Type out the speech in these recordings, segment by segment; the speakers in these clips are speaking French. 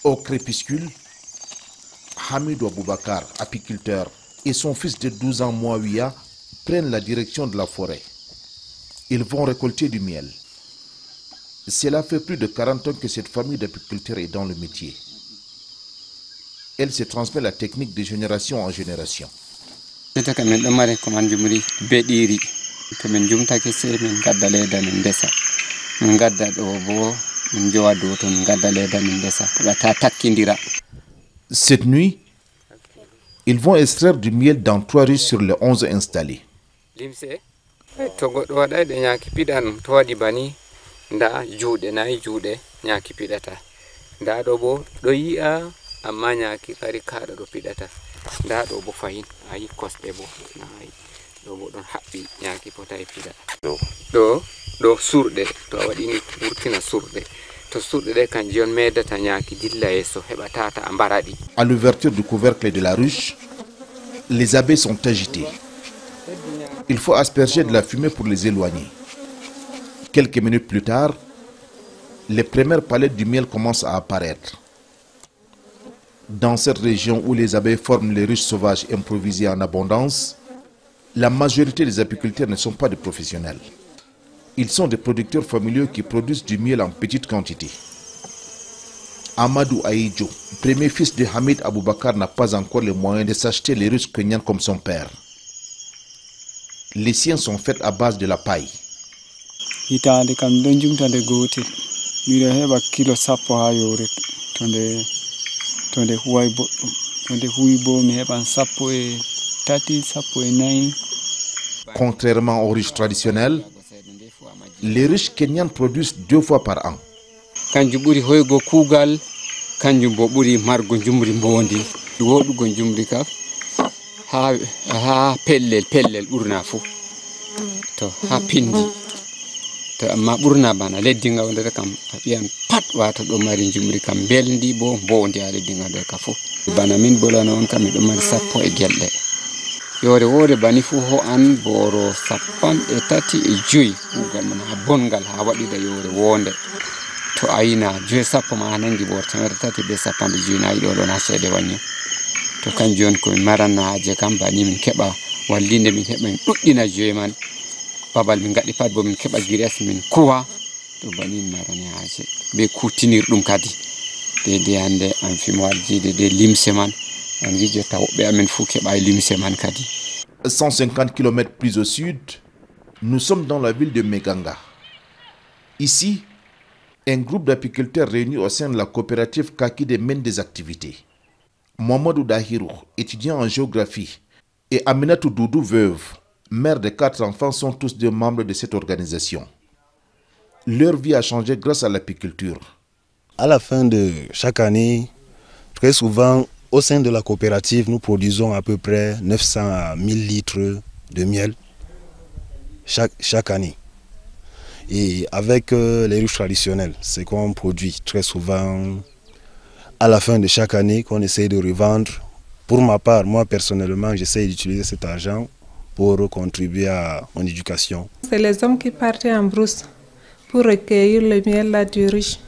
Au crépuscule, Hamidou Aboubakar, apiculteur, et son fils de 12 ans, Mouawiya, prennent la direction de la forêt. Ils vont récolter du miel. Cela fait plus de 40 ans que cette famille d'apiculteurs est dans le métier. Elle se transmet la technique de génération en génération. Cette nuit, ils vont extraire du miel dans 3 ruches sur les 11 installées. À l'ouverture du couvercle de la ruche, les abeilles sont agitées. Il faut asperger de la fumée pour les éloigner. Quelques minutes plus tard, les premières palettes du miel commencent à apparaître. Dans cette région où les abeilles forment les ruches sauvages improvisées en abondance, la majorité des apiculteurs ne sont pas des professionnels. Ils sont des producteurs familiaux qui produisent du miel en petite quantité. Amadou Aïdjo, premier fils de Hamid Aboubakar, n'a pas encore les moyens de s'acheter les ruches kenyanes comme son père. Les siens sont faits à base de la paille. Contrairement aux ruches traditionnelles, les ruches kenyanes produisent 2 fois par an. « 150 km plus au sud, nous sommes dans la ville de Meganga. Ici, un groupe d'apiculteurs réunis au sein de la coopérative Kakide mène des activités. Mamadou Dahirou, étudiant en géographie, et Aminatou Doudou, veuve, mère de 4 enfants, sont tous 2 membres de cette organisation. Leur vie a changé grâce à l'apiculture. À la fin de chaque année, très souvent, au sein de la coopérative, nous produisons à peu près 900 à 1000 litres de miel chaque année. Et avec les ruches traditionnelles, c'est qu'on produit très souvent à la fin de chaque année, qu'on essaie de revendre. Pour ma part, moi personnellement, j'essaie d'utiliser cet argent pour contribuer à mon éducation. C'est les hommes qui partaient en brousse pour recueillir le miel là du riche.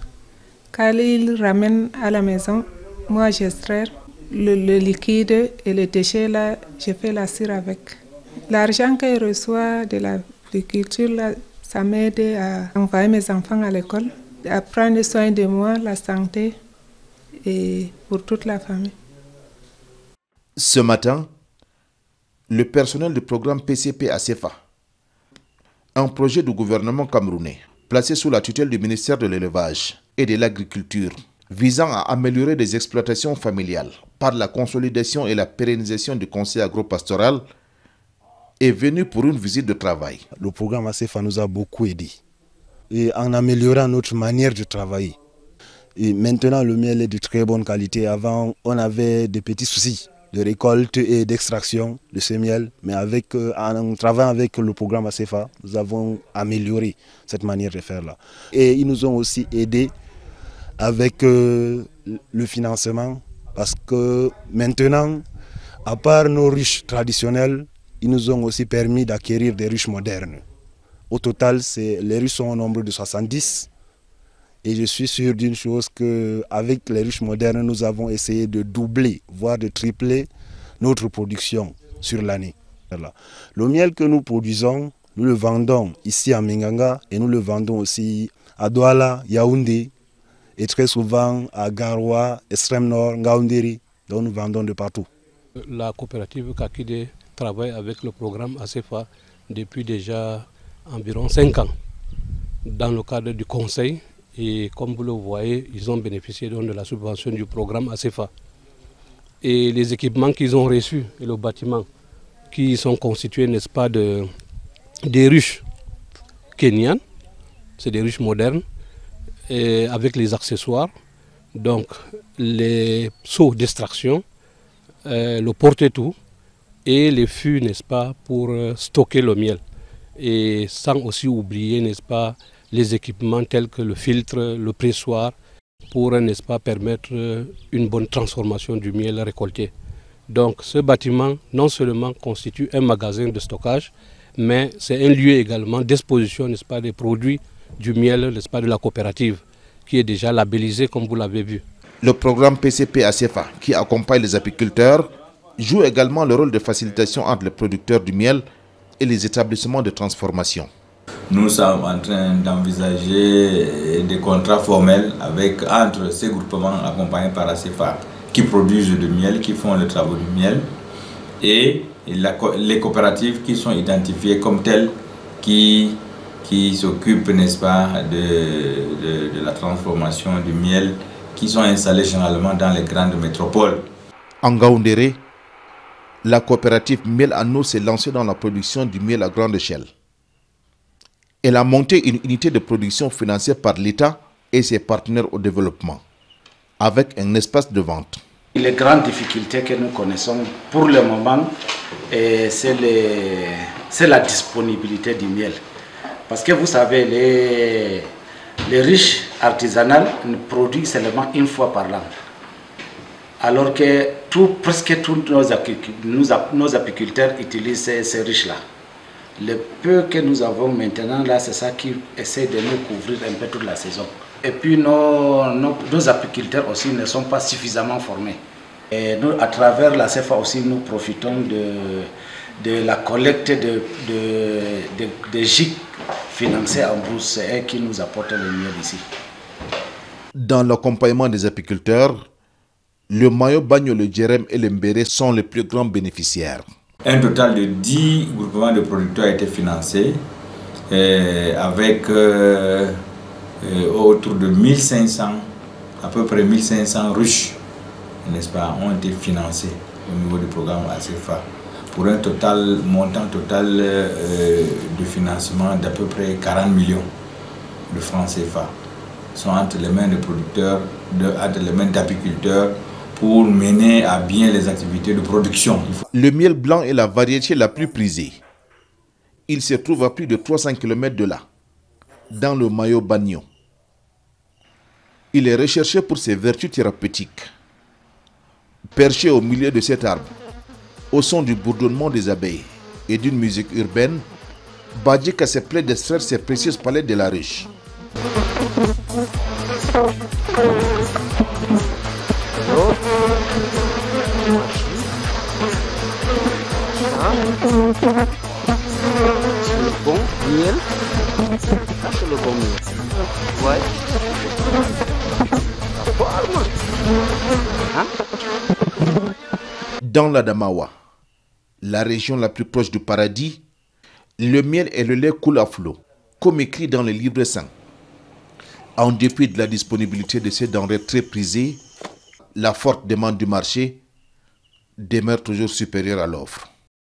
Quand ils ramènent à la maison, moi j'extrais le liquide et le déchet là, je fais la cire avec. L'argent que je reçois de l'agriculture là, ça m'aide à envoyer mes enfants à l'école, à prendre soin de moi, la santé et pour toute la famille. Ce matin, le personnel du programme PCP à CEFA, un projet du gouvernement camerounais placé sous la tutelle du ministère de l'Élevage et de l'Agriculture, visant à améliorer les exploitations familiales par la consolidation et la pérennisation du conseil agropastoral, est venu pour une visite de travail. Le programme ACEFA nous a beaucoup aidé et en améliorant notre manière de travailler. Et maintenant, le miel est de très bonne qualité. Avant, on avait des petits soucis de récolte et d'extraction de ce miel. Mais en travaillant avec le programme ACEFA, nous avons amélioré cette manière de faire là. Et ils nous ont aussi aidés avec le financement. Parce que maintenant, à part nos ruches traditionnelles, ils nous ont aussi permis d'acquérir des ruches modernes. Au total, les ruches sont au nombre de 70. Et je suis sûr d'une chose, qu'avec les ruches modernes, nous avons essayé de doubler, voire de tripler notre production sur l'année. Voilà. Le miel que nous produisons, nous le vendons ici à Minganga et nous le vendons aussi à Douala, Yaoundé et très souvent à Garoua, Extrême Nord, Ngaoundéri. Donc nous vendons de partout. La coopérative Kakide travaille avec le programme ACEFA depuis déjà environ 5 ans dans le cadre du conseil. Et comme vous le voyez, ils ont bénéficié donc de la subvention du programme ACEFA. Et les équipements qu'ils ont reçus et le bâtiment qui sont constitués, n'est-ce pas, des ruches kenyanes, c'est des ruches modernes, et avec les accessoires, donc les seaux d'extraction, le porte-tout et les fûts, n'est-ce pas, pour stocker le miel. Et sans aussi oublier, n'est-ce pas, les équipements tels que le filtre, le pressoir, pour, n'est-ce pas, permettre une bonne transformation du miel récolté. Donc ce bâtiment non seulement constitue un magasin de stockage, mais c'est un lieu également d'exposition, n'est-ce pas, des produits du miel, n'est-ce pas, de la coopérative, qui est déjà labellisé comme vous l'avez vu. Le programme PCP ACEFA, qui accompagne les apiculteurs, joue également le rôle de facilitation entre les producteurs du miel et les établissements de transformation. Nous sommes en train d'envisager des contrats formels entre ces groupements accompagnés par ACEFA qui produisent du miel, qui font les travaux du miel, et les coopératives qui sont identifiées comme telles qui s'occupent, n'est-ce pas, de la transformation du miel, qui sont installées généralement dans les grandes métropoles. En Ngaoundéré, la coopérative Miel en eau s'est lancée dans la production du miel à grande échelle. Elle a monté une unité de production financée par l'État et ses partenaires au développement, avec un espace de vente. Les grandes difficultés que nous connaissons pour le moment, c'est la disponibilité du miel. Parce que vous savez, les riches artisanales produisent seulement une fois par an. Alors que presque tous nos apiculteurs utilisent ces riches-là. Le peu que nous avons maintenant, là, c'est ça qui essaie de nous couvrir un peu toute la saison. Et puis nos apiculteurs aussi ne sont pas suffisamment formés. Et nous, à travers la CEFA aussi, nous profitons de la collecte de gîtes financés en bourse et qui nous apportent le miel ici. Dans l'accompagnement des apiculteurs, le Mayo, Bagno, le Djerem et le Mbéré sont les plus grands bénéficiaires. Un total de 10 groupements de producteurs a été financé avec autour de 1500, à peu près 1500 ruches, n'est-ce pas, ont été financées au niveau du programme ACEFA pour un montant total de financement d'à peu près 40 millions de francs CFA. Ils sont entre les mains des producteurs, entre les mains d'apiculteurs, pour mener à bien les activités de production. Le miel blanc est la variété la plus prisée. Il se trouve à plus de 300 km de là, dans le Mayo Bagno. Il est recherché pour ses vertus thérapeutiques. Perché au milieu de cet arbre, au son du bourdonnement des abeilles et d'une musique urbaine, Badjika se plaît d'extraire ses précieuses palettes de la ruche. C'est le bon miel. Ça, c'est le bon miel. Ouais. Dans l'Adamawa, la région la plus proche du paradis, le miel et le lait coulent à flot, comme écrit dans les livres saints. En dépit de la disponibilité de ces denrées très prisées, la forte demande du marché demeure toujours supérieure à l'offre.